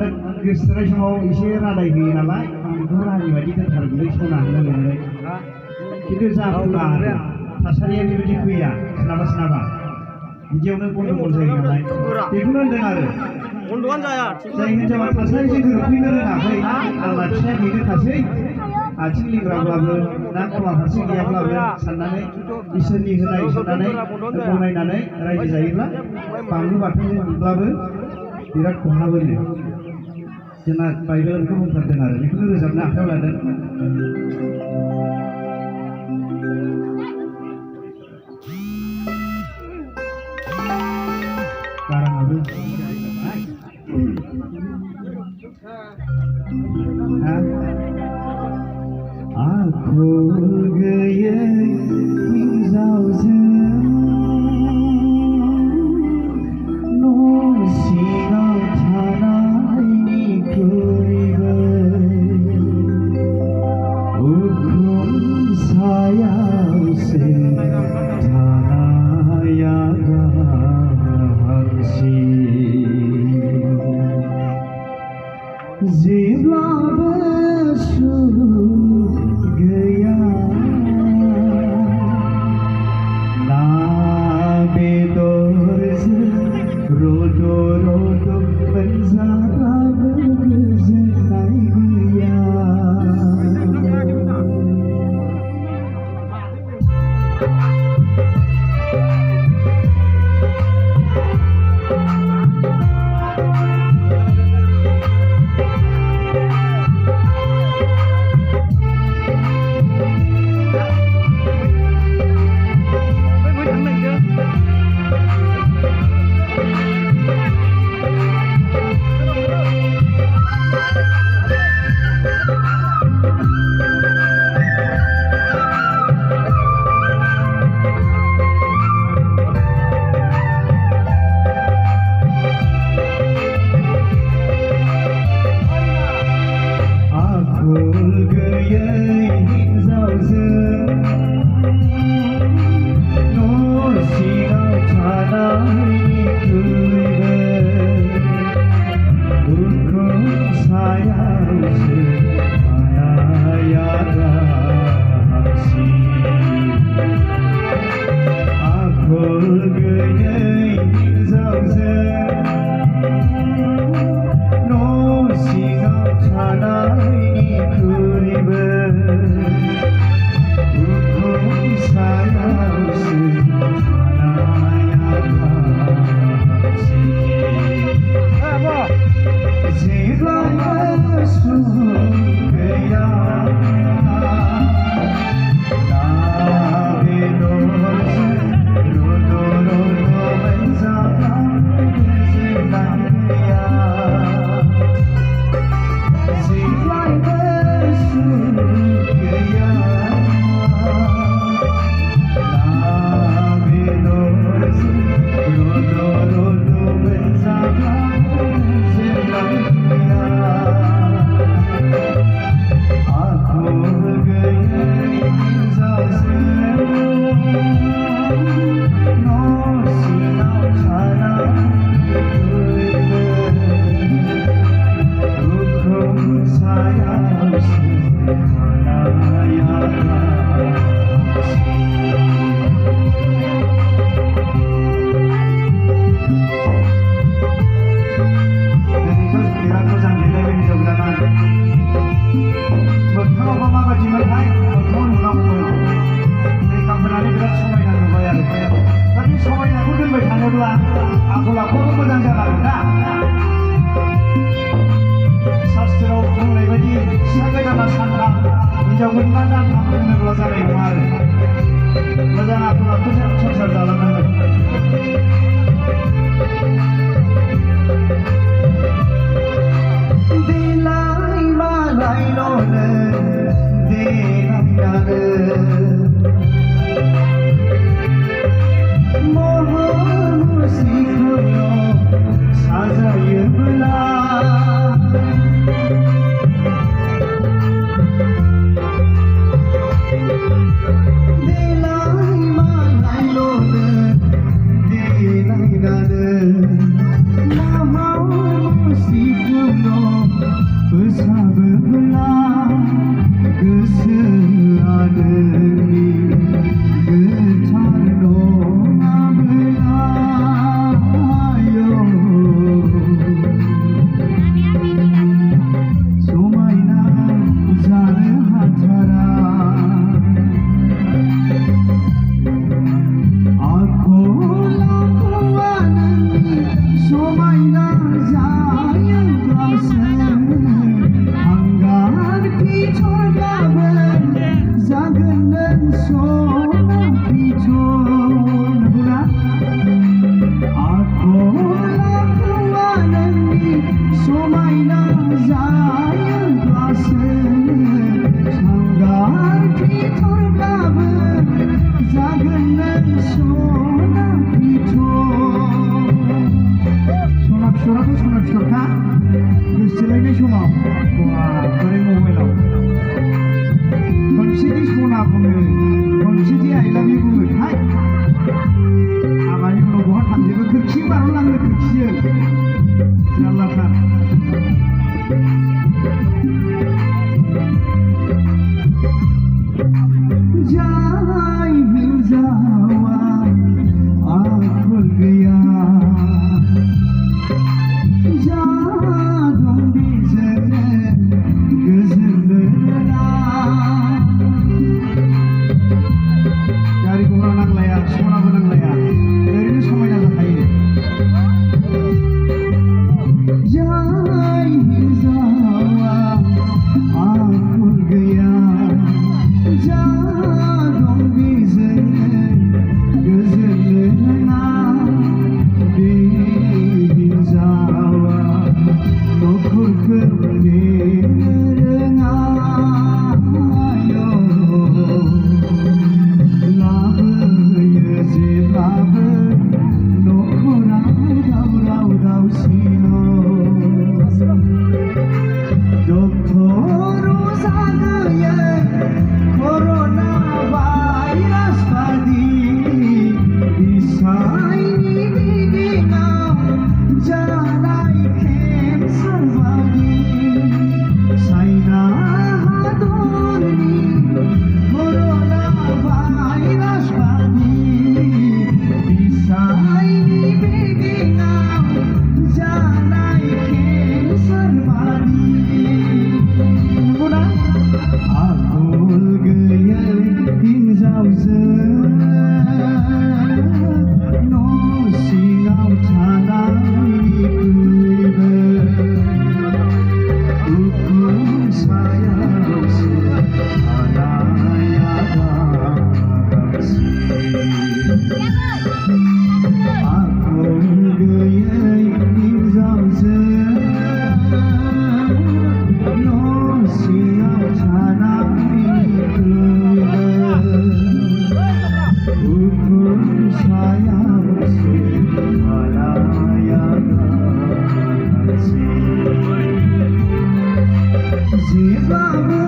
माने गोसोनाय समाव एसे रादाय होयो नालाय आं बेखौ रानि बायदि दोनथारगोनलै सना होननानै खिन्थु जाफुङा आरो थासारिया बेबायदि फैया सोरनाबा बिदियावनो गन्डगल जायो नालाय बेखौनो होनदों आरो जाय हिनजावा थासारिजों गोरोबफैनो रोङाखै आंना फिसाया बेनो थासै आथिं लिंग्राब्लाबो ना खला फारसे गैयाब्लाबो साननानै इसोरनि होनाय साननानै गनायनानै रायजो जायोब्ला बानलु बाथोनजों मोनब्लाबो बिराद खहाबोनो जोंना बाइबेलखौ बुंथारदों आरो बेखौनो रोजाबनो आखायाव लादों गाराङाबो aku gaya hijauzan no sinau tanai nikuriba hukum saya se tanaya gahsi zibla besu गोसोलायनाय समाव बोरै मबाइलाव खनसेदि सना बुङो खनसेदि आइ लाभ इउ बुङो हाय हाबानि उनाव बहा थांजोबो खोरखि बारलाङो खोरखिजों जारलाथार जाय हिन्जावा आखल गैया जा दं बेजोंनो गोजोननो रोङा गारि घरा नांलाया सनाबो नांलाया ओरैनो समायना जाखायो जाय हिन्जावा आखल गैया जा दं बेजोंनो गोजोननो रोङा बे हिन्जावा नखरखौ नेनो रोङा लाबोयो जेब्लाबो नखराव दावराव दावसिन डक्टर अजागैयै कर'ना भाइरास बादि बिसायनि बिदिनाव जानाय केन्सार बादि चाइना हादरनि कर'ना भाइरास बादि बिसायनि बिदिनाव जानाय केन्सार बादि नंगौना आखल गैयै हिन्जावजों न' सिङाव थानायनिख्रुइबो उखुम सायावसो थानाया गाहामसिन आखल गैयै हिन्जावजों न' सिङाव थानायनिख्रुइबो उखुम सायावसो थानाया गाहामसिन जेब्लाबो